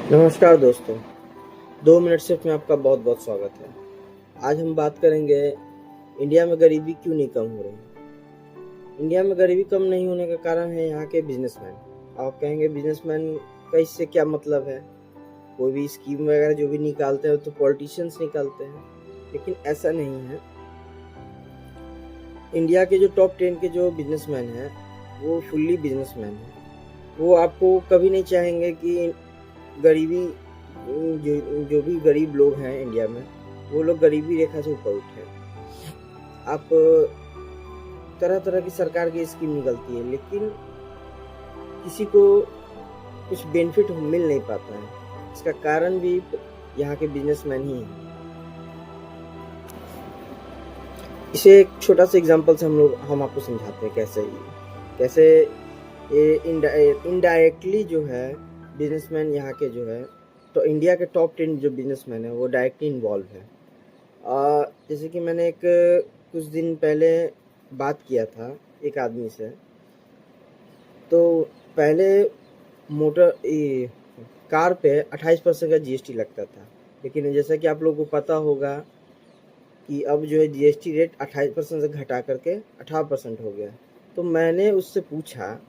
नमस्कार दोस्तों, 2 मिनट सिर्फ में आपका बहुत बहुत स्वागत है। आज हम बात करेंगे इंडिया में गरीबी क्यों नहीं कम हो रही। इंडिया में गरीबी कम नहीं होने का कारण है यहाँ के बिजनेसमैन। आप कहेंगे बिजनेसमैन का इससे क्या मतलब है। कोई भी स्कीम वगैरह जो भी निकालते हैं तो पॉलिटिशियंस निकालते हैं, लेकिन ऐसा नहीं है। इंडिया के जो टॉप 10 के जो बिजनेसमैन हैं वो फुल्ली बिजनेसमैन हैं। वो आपको कभी नहीं चाहेंगे कि गरीबी जो भी गरीब लोग हैं इंडिया में वो लोग गरीबी रेखा से ऊपर उठे। आप तरह तरह की सरकार की स्कीम निकलती है, लेकिन किसी को कुछ बेनिफिट मिल नहीं पाता है। इसका कारण भी यहाँ के बिजनेसमैन ही है। इसे एक छोटा सा एग्जांपल से हम आपको समझाते हैं कैसे ये इनडायरेक्टली जो है बिजनेसमैन यहाँ के जो है, तो इंडिया के टॉप 10 जो बिजनेसमैन है वो डायरेक्टली इन्वॉल्व है। जैसे कि मैंने कुछ दिन पहले बात किया था एक आदमी से। तो पहले कार पे 28% का जीएसटी लगता था, लेकिन जैसा कि आप लोगों को पता होगा कि अब जो है जीएसटी रेट 28% से घटा करके 18% हो गया। तो मैंने उससे पूछा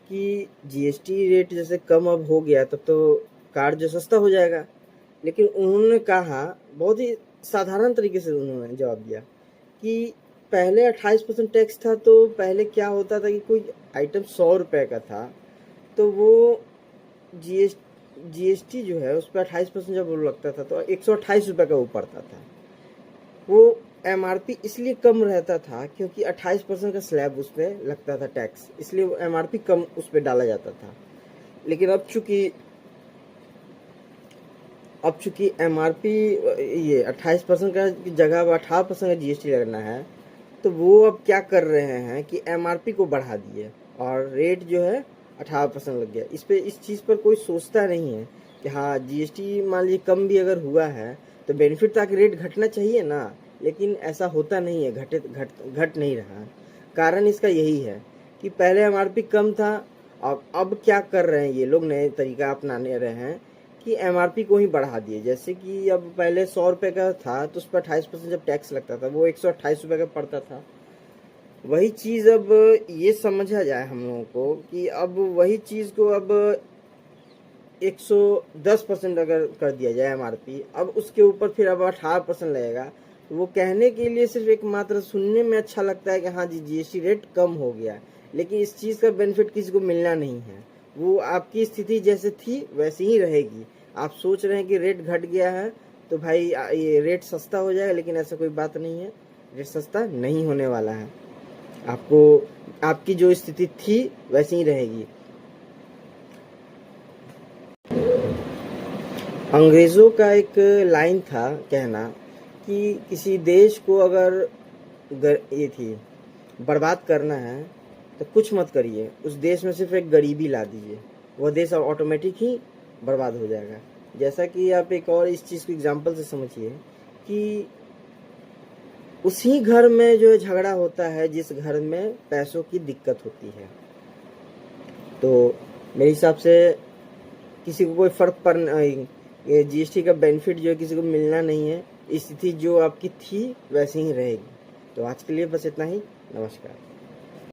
कि जीएसटी रेट जैसे कम अब हो गया तब तो कार जो सस्ता हो जाएगा, लेकिन उन्होंने कहा बहुत ही साधारण तरीके से उन्होंने जवाब दिया कि पहले 28% टैक्स था। तो पहले क्या होता था कि कोई आइटम 100 रुपये का था तो वो जीएसटी जो है उस पर 28% जब वो लगता था तो 128 रुपये का वो पड़ता था। वो एमआरपी इसलिए कम रहता था क्योंकि 28% का स्लैब उस पर लगता था टैक्स, इसलिए वो एमआरपी कम उस पर डाला जाता था। लेकिन अब चूंकि एमआरपी ये 28% का जगह अब 18% का जीएसटी लगना है, तो वो अब क्या कर रहे हैं कि एमआरपी को बढ़ा दिए और रेट जो है 18% लग गया। इस चीज़ पर कोई सोचता नहीं है कि हाँ जीएसटी मान लीजिए कम भी अगर हुआ है तो बेनिफिट ताकि रेट घटना चाहिए ना, लेकिन ऐसा होता नहीं है, घट नहीं रहा। कारण इसका यही है कि पहले एमआरपी कम था। अब क्या कर रहे हैं ये लोग, नए तरीका अपनाने रहे हैं कि एमआरपी को ही बढ़ा दिए। जैसे कि अब पहले 100 रुपये का था तो उस पर 28% जब टैक्स लगता था वो 128 रुपये का पड़ता था। वही चीज़ अब ये समझा जाए हम लोगों को कि अब वही चीज़ को अब 110% अगर कर दिया जाए एमआरपी, अब उसके ऊपर फिर अब 18% लगेगा। तो वो कहने के लिए सिर्फ एक मात्र सुनने में अच्छा लगता है कि हाँ जी जीएसटी रेट कम हो गया, लेकिन इस चीज़ का बेनिफिट किसी को मिलना नहीं है। वो आपकी स्थिति जैसे थी वैसी ही रहेगी। आप सोच रहे हैं कि रेट घट गया है तो भाई ये रेट सस्ता हो जाएगा, लेकिन ऐसा कोई बात नहीं है। रेट सस्ता नहीं होने वाला है। आपको आपकी जो स्थिति थी वैसी ही रहेगी। अंग्रेज़ों का एक लाइन था कहना कि किसी देश को अगर बर्बाद करना है तो कुछ मत करिए, उस देश में सिर्फ एक गरीबी ला दीजिए, वह देश ऑटोमेटिक ही बर्बाद हो जाएगा। जैसा कि आप एक और इस चीज़ को एग्जांपल से समझिए कि उसी घर में जो झगड़ा होता है जिस घर में पैसों की दिक्कत होती है। तो मेरे हिसाब से किसी को कोई फर्क पड़ ये जीएसटी का बेनिफिट जो है किसी को मिलना नहीं है। स्थिति जो आपकी थी वैसी ही रहेगी। तो आज के लिए बस इतना ही। नमस्कार।